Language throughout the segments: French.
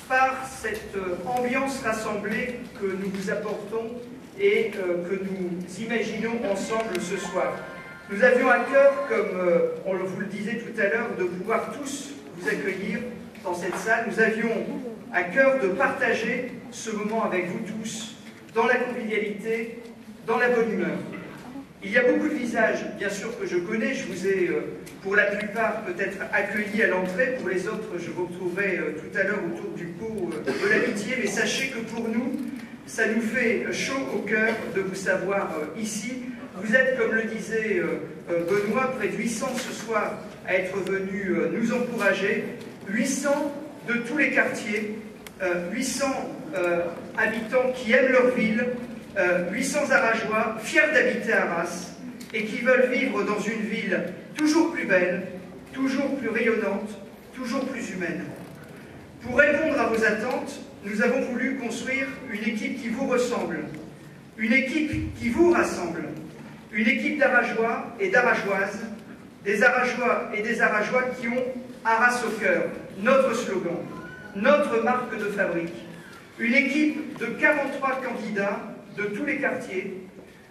par cette ambiance rassemblée que nous vous apportons et que nous imaginons ensemble ce soir. Nous avions à cœur, comme on vous le disait tout à l'heure, de pouvoir tous vous accueillir dans cette salle. Nous avions à cœur de partager ce moment avec vous tous, dans la convivialité, dans la bonne humeur. Il y a beaucoup de visages, bien sûr, que je connais. Je vous ai, pour la plupart, peut-être accueillis à l'entrée. Pour les autres, je vous retrouverai tout à l'heure autour du pot de l'amitié. Mais sachez que pour nous, ça nous fait chaud au cœur de vous savoir ici. Vous êtes, comme le disait Benoît, près de 800 ce soir à être venus nous encourager. 800 de tous les quartiers, 800 habitants qui aiment leur ville, 800 Arageois fiers d'habiter à Arras et qui veulent vivre dans une ville toujours plus belle, toujours plus rayonnante, toujours plus humaine. Pour répondre à vos attentes, nous avons voulu construire une équipe qui vous ressemble, une équipe qui vous rassemble, une équipe d'Arageois et d'Arageoises, des Arageois et des Arageois qui ont Arras au cœur, notre slogan, notre marque de fabrique, une équipe de 43 candidats de tous les quartiers,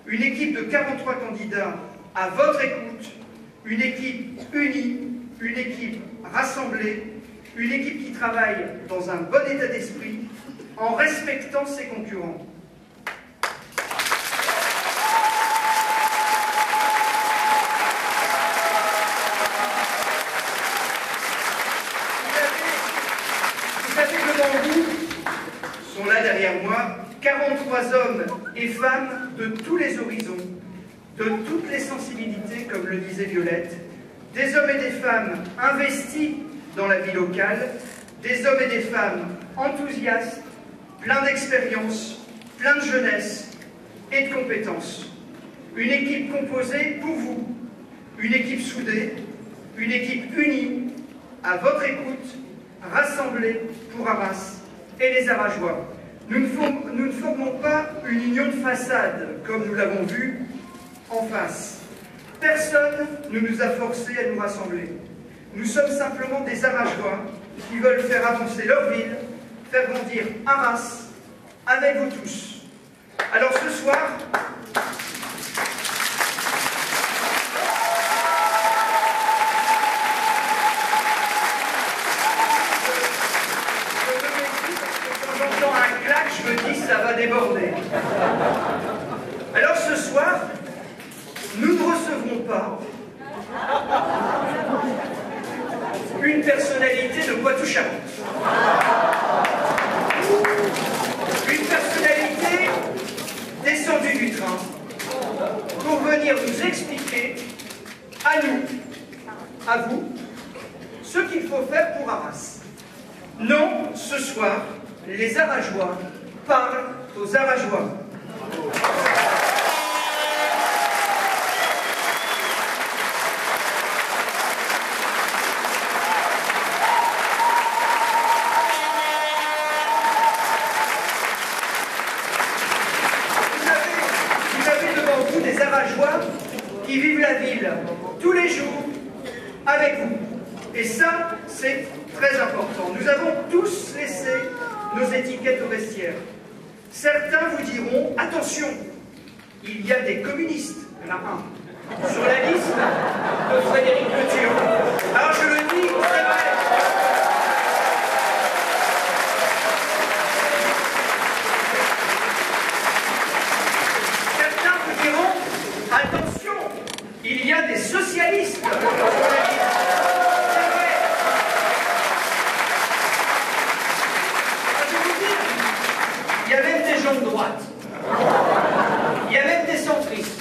une équipe de 43 candidats à votre écoute, une équipe unie, une équipe rassemblée, une équipe qui travaille dans un bon état d'esprit, en respectant ses concurrents. Vous avez devant vous, sont là derrière moi, 43 hommes et femmes de tous les horizons, de toutes les sensibilités, comme le disait Violette, des hommes et des femmes investis dans la vie locale, des hommes et des femmes enthousiastes, pleins d'expérience, pleins de jeunesse et de compétences. Une équipe composée pour vous, une équipe soudée, une équipe unie, à votre écoute, rassemblée pour Arras et les Arageois. Nous ne formons pas une union de façade, comme nous l'avons vu en face. Personne ne nous a forcés à nous rassembler. Nous sommes simplement des Arageois qui veulent faire avancer leur ville, faire grandir Arras avec vous tous. Alors ce soir, je me dis, ça va déborder. Alors ce soir, nous ne recevrons pas une personnalité de Poitou-Charentes. Une personnalité descendue du train pour venir nous expliquer, à nous, à vous, ce qu'il faut faire pour Arras. Non, ce soir, les Arageois parlent aux Arageois. Vous avez devant vous des Arageois qui vivent la ville tous les jours avec vous. Et ça, c'est très important. Nous avons tous laissé nos étiquettes au vestiaire. Certains vous diront, attention, il y a des communistes, il y en a un, sur la liste de Frédéric Couture. Alors je le dis, c'est vrai. Certains vous diront, attention, il y a des socialistes sur la liste. Il y a même des gens de droite. Il y a même des centristes.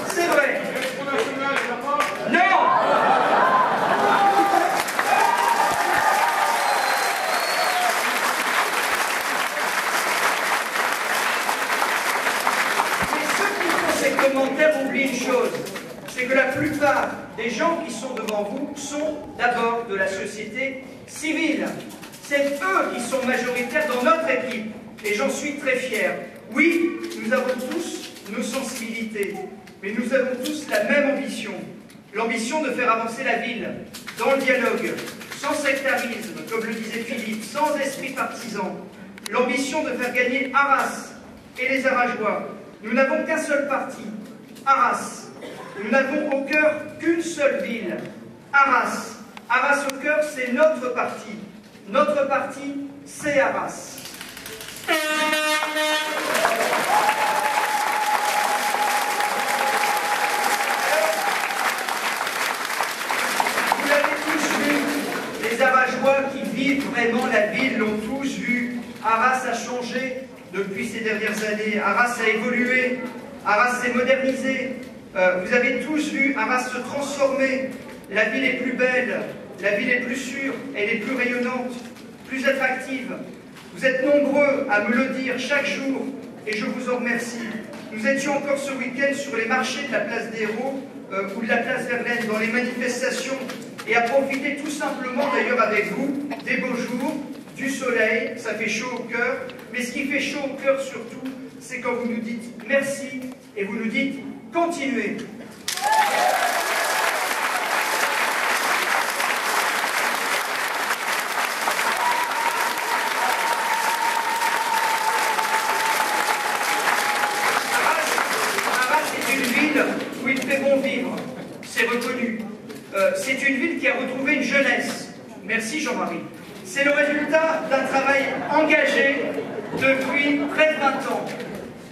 C'est vrai. Non. Mais ceux qui font ces commentaires oublient une chose, c'est que la plupart des gens qui sont devant vous sont d'abord de la société civile. C'est eux qui sont majoritaires dans notre équipe, et j'en suis très fier. Oui, nous avons tous nos sensibilités, mais nous avons tous la même ambition. L'ambition de faire avancer la ville, dans le dialogue, sans sectarisme. partisans, l'ambition de faire gagner Arras et les Arageois. Nous n'avons qu'un seul parti, Arras. Nous n'avons au cœur qu'une seule ville, Arras. Arras au cœur, c'est notre parti. Notre parti, c'est Arras. Vous l'avez tous vu, les Arageois qui vivent vraiment la ville l'ont tous vu. Arras a changé depuis ces dernières années. Arras a évolué. Arras s'est modernisé. Vous avez tous vu Arras se transformer. La ville est plus belle, la ville est plus sûre, elle est plus rayonnante, plus attractive. Vous êtes nombreux à me le dire chaque jour et je vous en remercie. Nous étions encore ce week-end sur les marchés de la place des Héros ou de la place Verlaine, dans les manifestations, et à profiter tout simplement d'ailleurs avec vous des beaux jours, du soleil, ça fait chaud au cœur, mais ce qui fait chaud au cœur surtout, c'est quand vous nous dites merci et vous nous dites continuez. Où il fait bon vivre, c'est reconnu. C'est une ville qui a retrouvé une jeunesse. Merci Jean-Marie. C'est le résultat d'un travail engagé depuis près de 20 ans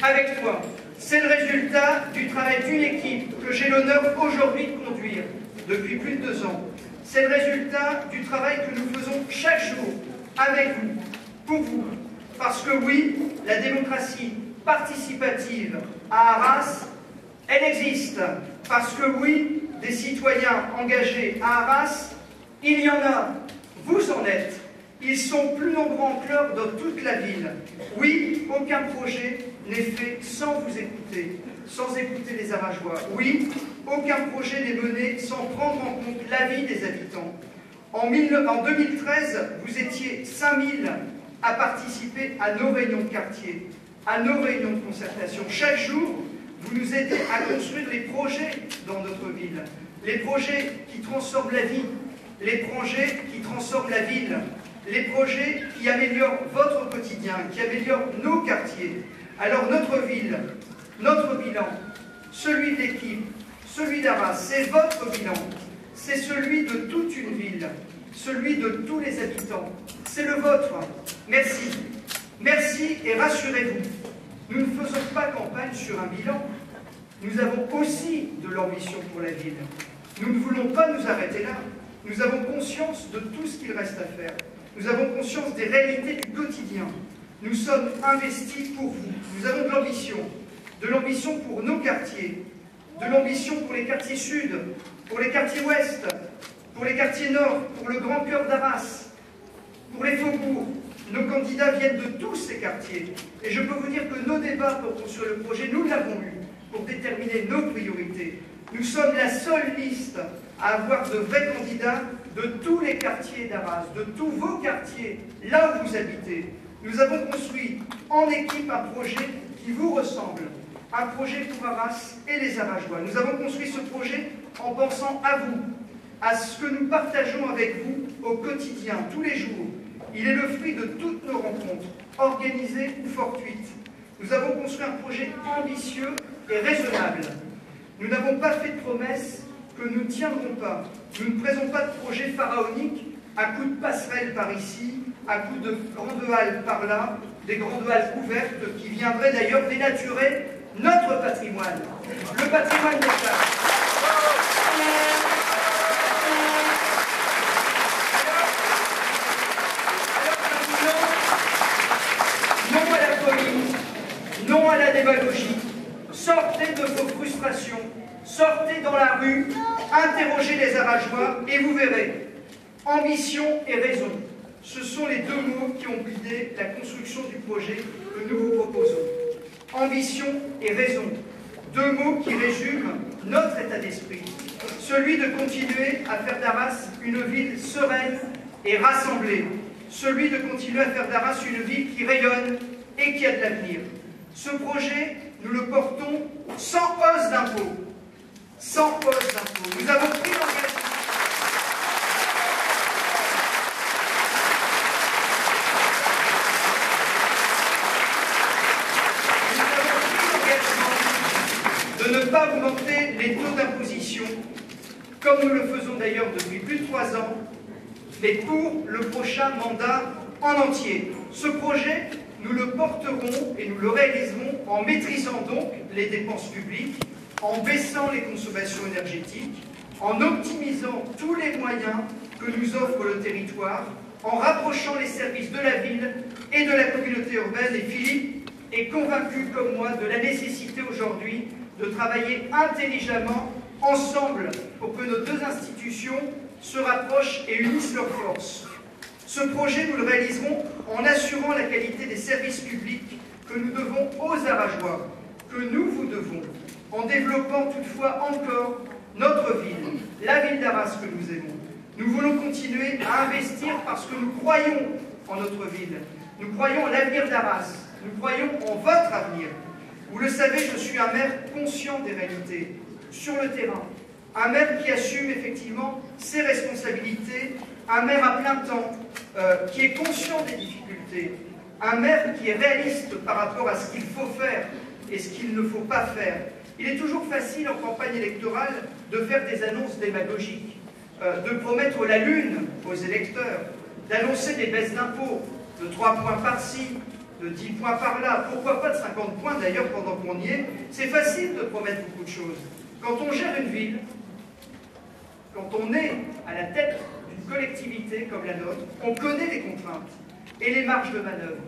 avec toi. C'est le résultat du travail d'une équipe que j'ai l'honneur aujourd'hui de conduire depuis plus de 2 ans. C'est le résultat du travail que nous faisons chaque jour avec vous, pour vous. Parce que oui, la démocratie participative à Arras, elle existe, parce que oui, des citoyens engagés à Arras, il y en a, vous en êtes. Ils sont plus nombreux encore dans toute la ville. Oui, aucun projet n'est fait sans vous écouter, sans écouter les Arageois. Oui, aucun projet n'est mené sans prendre en compte l'avis des habitants. En 2013, vous étiez 5000 à participer à nos réunions de quartier, à nos réunions de concertation. Chaque jour, vous nous aidez à construire les projets dans notre ville, les projets qui transforment la vie, les projets qui transforment la ville, les projets qui améliorent votre quotidien, qui améliorent nos quartiers. Alors notre ville, notre bilan, celui de l'équipe, celui d'Arras, c'est votre bilan, c'est celui de toute une ville, celui de tous les habitants, c'est le vôtre. Merci. Merci et rassurez-vous. Nous ne faisons pas campagne sur un bilan. Nous avons aussi de l'ambition pour la ville. Nous ne voulons pas nous arrêter là. Nous avons conscience de tout ce qu'il reste à faire. Nous avons conscience des réalités du quotidien. Nous sommes investis pour vous. Nous avons de l'ambition pour nos quartiers, de l'ambition pour les quartiers sud, pour les quartiers ouest, pour les quartiers nord, pour le grand cœur d'Arras, pour les faubourgs. Nos candidats viennent de tous ces quartiers. Et je peux vous dire que nos débats portant sur le projet, nous l'avons eu pour déterminer nos priorités. Nous sommes la seule liste à avoir de vrais candidats de tous les quartiers d'Arras, de tous vos quartiers, là où vous habitez. Nous avons construit en équipe un projet qui vous ressemble, un projet pour Arras et les Arageois. Nous avons construit ce projet en pensant à vous, à ce que nous partageons avec vous au quotidien, tous les jours. Il est le fruit de toutes nos rencontres, organisées ou fortuites. Nous avons construit un projet ambitieux et raisonnable. Nous n'avons pas fait de promesses que nous ne tiendrons pas. Nous ne présentons pas de projet pharaonique à coups de passerelles par ici, à coups de grandes halles par là, des grandes halles ouvertes qui viendraient d'ailleurs dénaturer notre patrimoine, le patrimoine des femmes. Non à la folie, non à la démagogie. Sortez de vos frustrations, sortez dans la rue, interrogez les Arageois et vous verrez. Ambition et raison, ce sont les deux mots qui ont guidé la construction du projet que nous vous proposons. Ambition et raison, deux mots qui résument notre état d'esprit, celui de continuer à faire d'Arras une ville sereine et rassemblée, celui de continuer à faire d'Arras une ville qui rayonne et qui a de l'avenir. Ce projet, nous le portons sans hausse d'impôts. Sans hausse d'impôts. Nous avons pris l'engagement. pas augmenter les taux d'imposition, comme nous le faisons d'ailleurs depuis plus de 3 ans, mais pour le prochain mandat en entier. Ce projet, nous le porterons et nous le réaliserons en maîtrisant donc les dépenses publiques, en baissant les consommations énergétiques, en optimisant tous les moyens que nous offre le territoire, en rapprochant les services de la ville et de la communauté urbaine. Et Philippe est convaincu comme moi de la nécessité aujourd'hui de travailler intelligemment ensemble pour que nos deux institutions se rapprochent et unissent leurs forces. Ce projet, nous le réaliserons en assurant la qualité des services publics que nous devons aux Arageois, que nous vous devons, en développant toutefois encore notre ville, la ville d'Arras que nous aimons. Nous voulons continuer à investir parce que nous croyons en notre ville, nous croyons en l'avenir d'Arras, nous croyons en votre avenir. Vous le savez, je suis un maire conscient des réalités, sur le terrain, un maire qui assume effectivement ses responsabilités, un maire à plein temps, qui est conscient des difficultés, un maire qui est réaliste par rapport à ce qu'il faut faire et ce qu'il ne faut pas faire. Il est toujours facile en campagne électorale de faire des annonces démagogiques, de promettre la lune aux électeurs, d'annoncer des baisses d'impôts de 3 points par-ci, de 10 points par-là, pourquoi pas de 50 points d'ailleurs pendant qu'on y est. C'est facile de promettre beaucoup de choses. Quand on gère une ville, quand on est à la tête d'une collectivité comme la nôtre, on connaît les contraintes et les marges de manœuvre.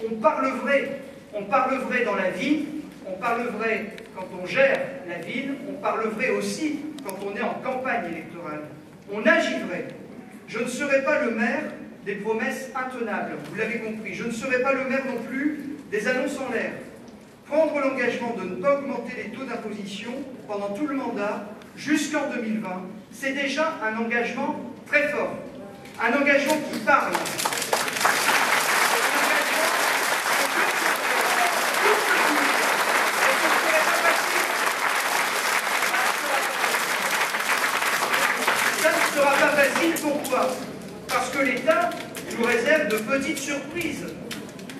On parle vrai dans la vie, on parle vrai quand on gère la ville, on parle vrai aussi quand on est en campagne électorale. On agit vrai. Je ne serai pas le maire des promesses intenables, vous l'avez compris. Je ne serai pas le maire non plus des annonces en l'air. Prendre l'engagement de ne pas augmenter les taux d'imposition pendant tout le mandat, jusqu'en 2020, c'est déjà un engagement très fort. Un engagement qui parle. Pourquoi? Parce que l'État nous réserve de petites surprises,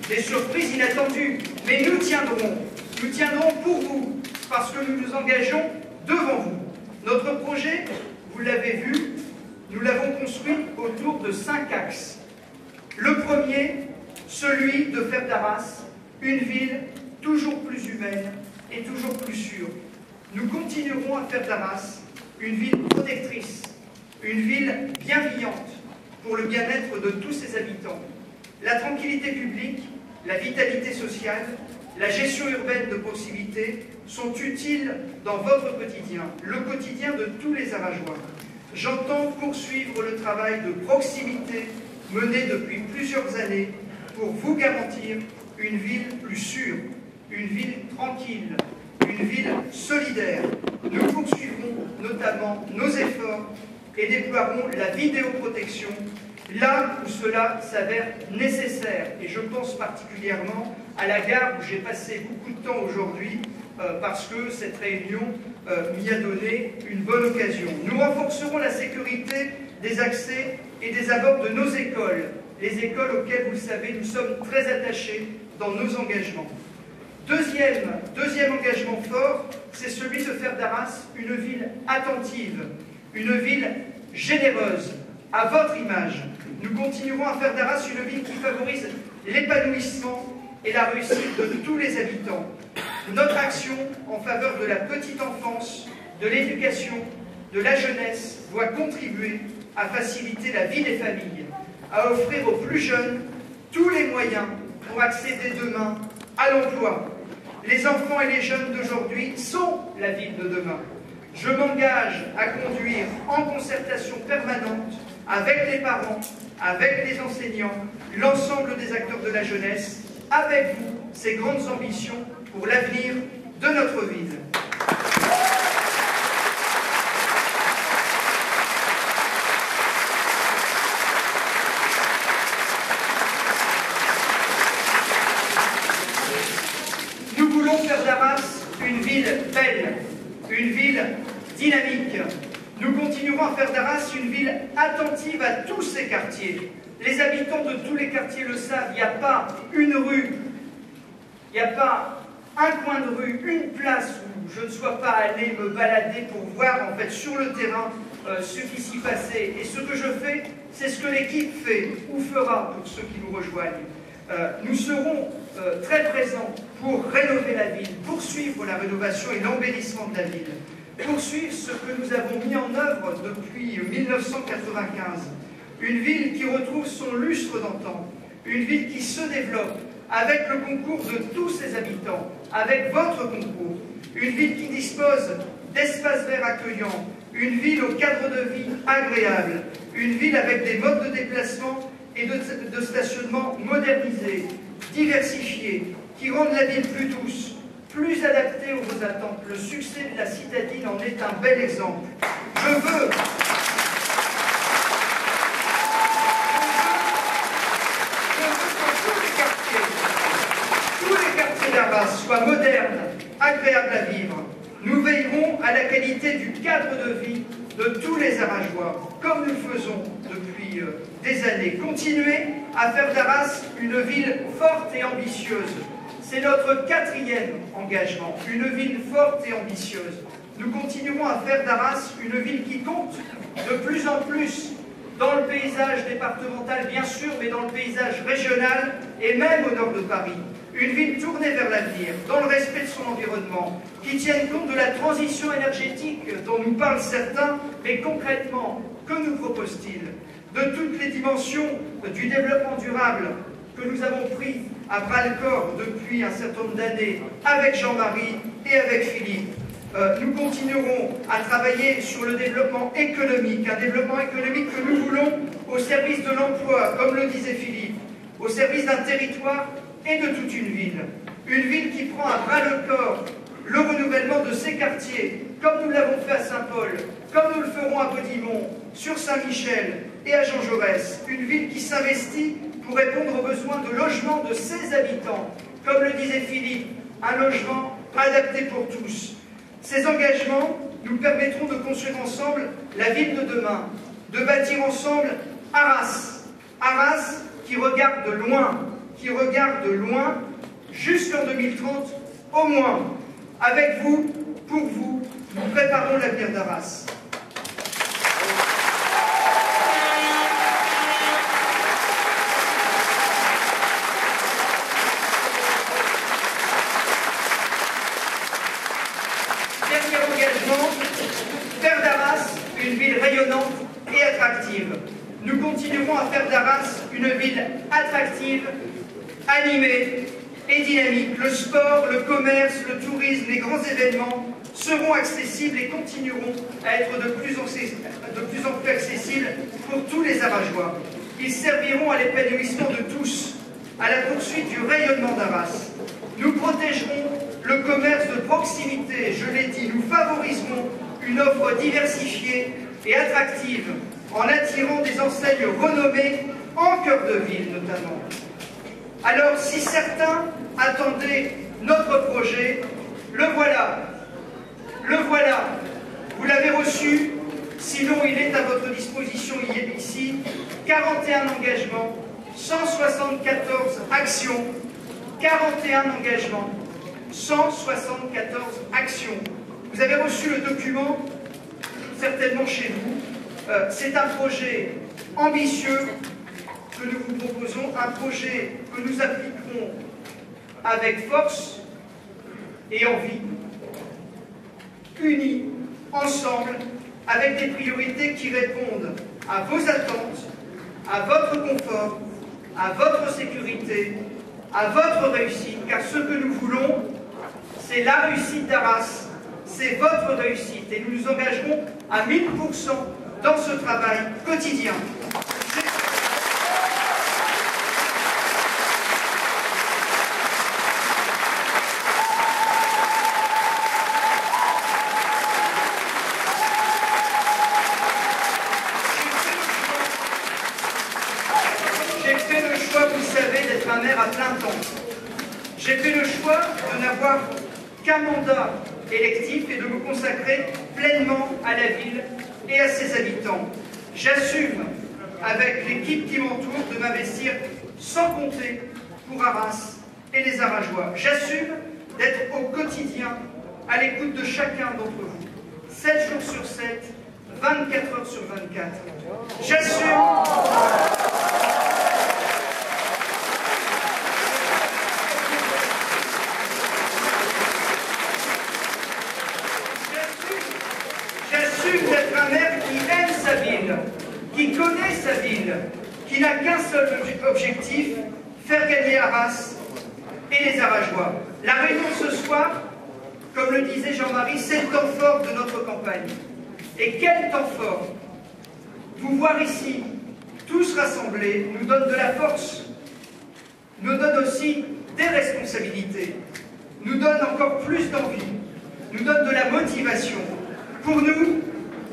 des surprises inattendues. Mais nous tiendrons pour vous, parce que nous nous engageons devant vous. Notre projet, vous l'avez vu, nous l'avons construit autour de 5 axes. Le premier, celui de faire d'Arras une ville toujours plus humaine et toujours plus sûre. Nous continuerons à faire d'Arras une ville protectrice, une ville bienveillante pour le bien-être de tous ses habitants. La tranquillité publique, la vitalité sociale, la gestion urbaine de proximité sont utiles dans votre quotidien, le quotidien de tous les Arageois. J'entends poursuivre le travail de proximité mené depuis plusieurs années pour vous garantir une ville plus sûre, une ville tranquille, une ville solidaire. Nous poursuivrons notamment nos efforts et déploieront la vidéoprotection là où cela s'avère nécessaire. Et je pense particulièrement à la gare où j'ai passé beaucoup de temps aujourd'hui parce que cette réunion m'y a donné une bonne occasion. Nous renforcerons la sécurité des accès et des abords de nos écoles, les écoles auxquelles, vous le savez, nous sommes très attachés dans nos engagements. Deuxième engagement fort, c'est celui de faire d'Arras une ville attentive, une ville généreuse, à votre image. Nous continuerons à faire d'Arras une ville qui favorise l'épanouissement et la réussite de tous les habitants. Notre action en faveur de la petite enfance, de l'éducation, de la jeunesse doit contribuer à faciliter la vie des familles, à offrir aux plus jeunes tous les moyens pour accéder demain à l'emploi. Les enfants et les jeunes d'aujourd'hui sont la ville de demain. Je m'engage à conduire en concertation permanente avec les parents, avec les enseignants, l'ensemble des acteurs de la jeunesse, avec vous, ces grandes ambitions pour l'avenir de notre ville. Nous voulons faire d'Arras une ville belle, une ville dynamique. Nous continuerons à faire d'Arras une ville attentive à tous ses quartiers. Les habitants de tous les quartiers le savent, il n'y a pas une rue, il n'y a pas un coin de rue, une place où je ne sois pas allé me balader pour voir en fait sur le terrain ce qui s'y passait. Et ce que je fais, c'est ce que l'équipe fait ou fera pour ceux qui nous rejoignent. Nous serons très présents pour rénover la ville, poursuivre la rénovation et l'embellissement de la ville, poursuivre ce que nous avons mis en œuvre depuis 1995. Une ville qui retrouve son lustre d'antan, une ville qui se développe avec le concours de tous ses habitants, avec votre concours, une ville qui dispose d'espaces verts accueillants, une ville au cadre de vie agréable, une ville avec des modes de déplacement et de stationnement modernisés, diversifiés, qui rendent la ville plus douce, plus adaptée aux vos attentes. Le succès de la citadine en est un bel exemple. Je veux que tous les quartiers d'Arras soient modernes, agréables à vivre. Nous veillerons à la qualité du cadre de vie de tous les Arageois, comme nous le faisons depuis des années. Continuer à faire d'Arras une ville forte et ambitieuse. C'est notre 4e engagement, une ville forte et ambitieuse. Nous continuerons à faire d'Arras une ville qui compte de plus en plus dans le paysage départemental, bien sûr, mais dans le paysage régional et même au nord de Paris. Une ville tournée vers l'avenir, dans le respect de son environnement, qui tienne compte de la transition énergétique dont nous parlent certains, mais concrètement, que nous propose-t-il? De toutes les dimensions du développement durable que nous avons pris à bras-le-corps depuis un certain nombre d'années avec Jean-Marie et avec Philippe. Nous continuerons à travailler sur le développement économique, un développement économique que nous voulons au service de l'emploi, comme le disait Philippe, au service d'un territoire et de toute une ville qui prend à bras-le-corps le renouvellement de ses quartiers, comme nous l'avons fait à Saint-Paul, comme nous le ferons à Baudimont, sur Saint-Michel et à Jean Jaurès, une ville qui s'investit pour répondre aux besoins de logement de ses habitants, comme le disait Philippe, un logement adapté pour tous. Ces engagements nous permettront de construire ensemble la ville de demain, de bâtir ensemble Arras, Arras qui regarde de loin, jusqu'en 2030 au moins. Avec vous, pour vous, nous préparons l'avenir d'Arras. Dernier engagement, faire d'Arras une ville rayonnante et attractive. Nous continuerons à faire d'Arras une ville attractive, animée et dynamique. Le sport, le commerce, le tourisme, les grands événements seront accessibles et continueront à être de plus en plus accessibles pour tous les Arageois. Ils serviront à l'épanouissement de tous, à la poursuite du rayonnement d'Arras. Nous protégerons le commerce de proximité, je l'ai dit, nous favoriserons une offre diversifiée et attractive en attirant des enseignes renommées en cœur de ville notamment. Alors, si certains attendaient notre projet, le voilà. Le voilà. Vous l'avez reçu, sinon il est à votre disposition ici. 41 engagements, 174 actions, 41 engagements, 174 actions. Vous avez reçu le document, certainement chez vous. C'est un projet ambitieux que nous vous proposons, un projet que nous appliquerons avec force et envie, unis, ensemble, avec des priorités qui répondent à vos attentes, à votre confort, à votre sécurité, à votre réussite, car ce que nous voulons, c'est la réussite d'Arras, c'est votre réussite, et nous nous engagerons à 1000% dans ce travail quotidien. J'ai fait le choix, vous savez, d'être un maire à plein temps. J'ai fait le choix de n'avoir qu'un mandat électif et de me consacrer pleinement à la ville et à ses habitants. J'assume, avec l'équipe qui m'entoure, de m'investir sans compter pour Arras et les Arageois. J'assume d'être au quotidien à l'écoute de chacun d'entre vous, 7 jours sur 7, 24 heures sur 24. J'assume. J'assume d'être un maire qui aime sa ville, qui connaît sa ville, qui n'a qu'un seul objectif, faire gagner Arras et les Arageois. La réunion ce soir, comme le disait Jean-Marie, c'est le temps fort de notre campagne. Et quel temps fort! Vous voir ici, tous rassemblés, nous donne de la force, nous donne aussi des responsabilités, nous donne encore plus d'envie, nous donne de la motivation. Pour nous,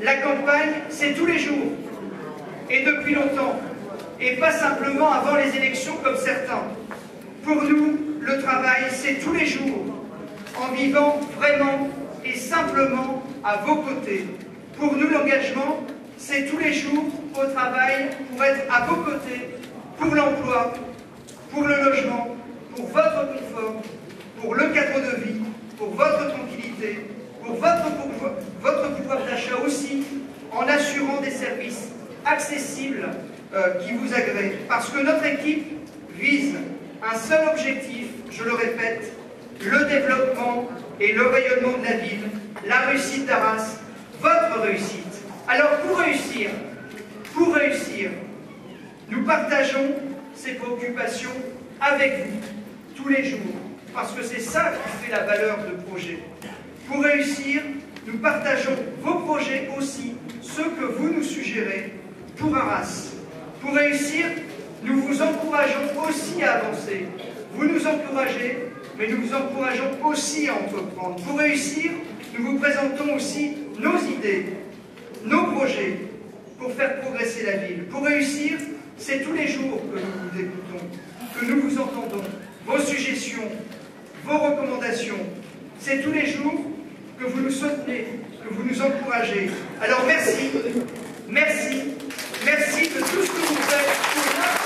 la campagne, c'est tous les jours, et depuis longtemps, et pas simplement avant les élections comme certains. Pour nous, le travail, c'est tous les jours, en vivant vraiment et simplement à vos côtés. Pour nous, l'engagement, c'est tous les jours au travail pour être à vos côtés, pour l'emploi, pour le logement, pour votre confort, pour le cadre de vie, pour votre tranquillité, pour votre pouvoir d'achat aussi, en assurant des services accessibles qui vous agréent. Parce que notre équipe vise un seul objectif, je le répète, le développement et le rayonnement de la ville, la réussite d'Arras, votre réussite. Alors pour réussir, nous partageons ces préoccupations avec vous, tous les jours, parce que c'est ça qui fait la valeur de projet. Pour réussir, nous partageons vos projets aussi, ceux que vous nous suggérez pour Arras. Pour réussir, nous vous encourageons aussi à avancer. Vous nous encouragez, mais nous vous encourageons aussi à entreprendre. Pour réussir, nous vous présentons aussi nos idées, nos projets, pour faire progresser la ville. Pour réussir, c'est tous les jours que nous vous écoutons, que nous vous entendons, vos suggestions, vos recommandations. C'est tous les jours que vous nous soutenez, que vous nous encouragez. Alors merci, merci, merci de tout ce que vous faites pour notre...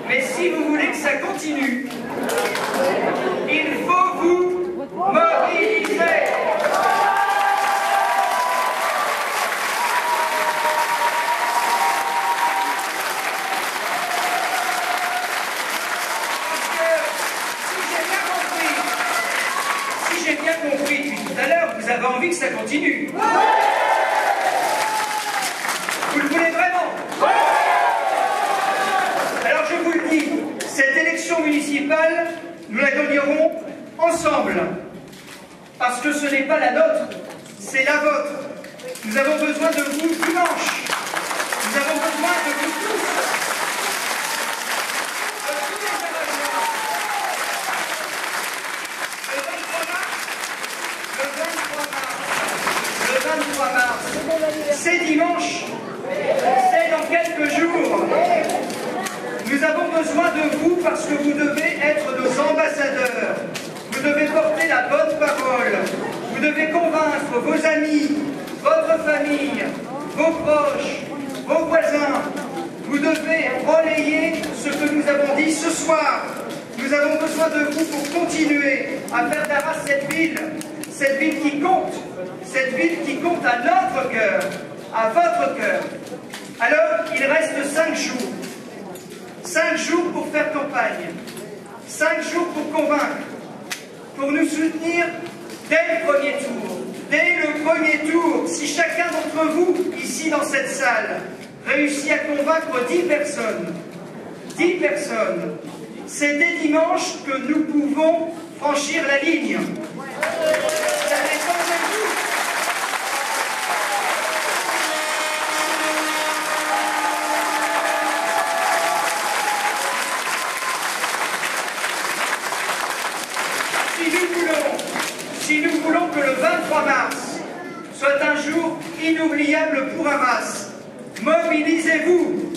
Mais si vous voulez que ça continue, il faut vous mobiliser. Si j'ai bien compris depuis tout à l'heure, vous avez envie que ça continue. Vous le voulez vraiment? Alors je vous le dis, cette élection municipale, nous la gagnerons ensemble. Parce que ce n'est pas la nôtre, c'est la vôtre. Nous avons besoin de vous dimanche. Nous avons besoin de vous tous. De tous les Arageois. Le 23 mars, c'est dimanche. C'est dans quelques jours. Nous avons besoin de vous parce que vous devez être nos ambassadeurs. Vous devez porter la bonne parole. Vous devez convaincre vos amis, votre famille, vos proches, vos voisins. Vous devez relayer ce que nous avons dit ce soir. Nous avons besoin de vous pour continuer à faire d'Arras cette ville qui compte à notre cœur, à votre cœur. Alors, il reste 5 jours. 5 jours pour faire campagne. 5 jours pour convaincre. Pour nous soutenir dès le premier tour. Dès le premier tour, si chacun d'entre vous, ici dans cette salle, réussit à convaincre 10 personnes, 10 personnes, c'est dès dimanche que nous pouvons franchir la ligne. Ça dépend de vous. Si nous voulons que le 23 mars soit un jour inoubliable pour Arras, mobilisez-vous.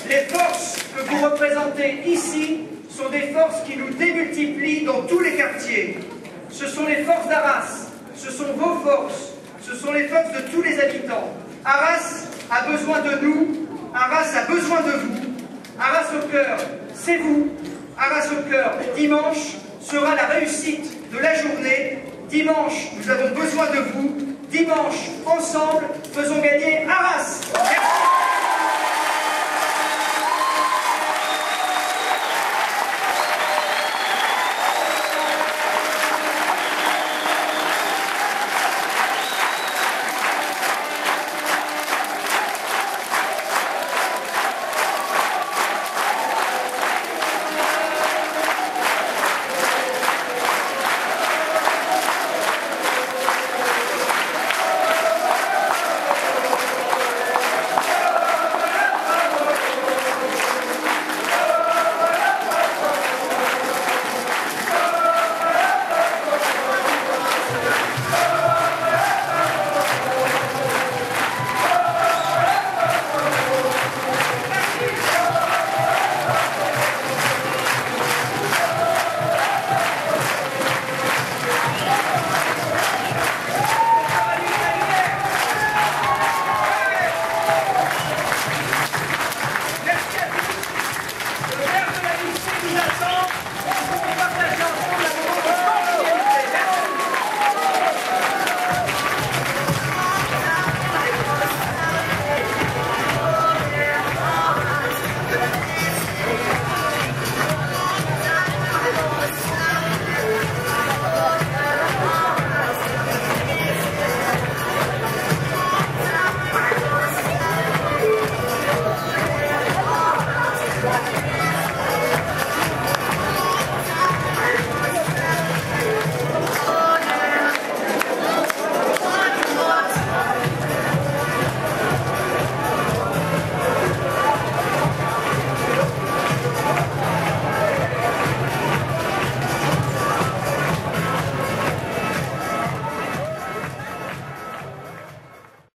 Les forces que vous représentez ici sont des forces qui nous démultiplient dans tous les quartiers. ce sont les forces d'Arras, ce sont vos forces, ce sont les forces de tous les habitants. Arras a besoin de nous, Arras a besoin de vous. Arras au cœur, c'est vous. Arras au cœur, dimanche sera la réussite de la journée. Dimanche, nous avons besoin de vous. Dimanche, ensemble, faisons gagner Arras. Merci.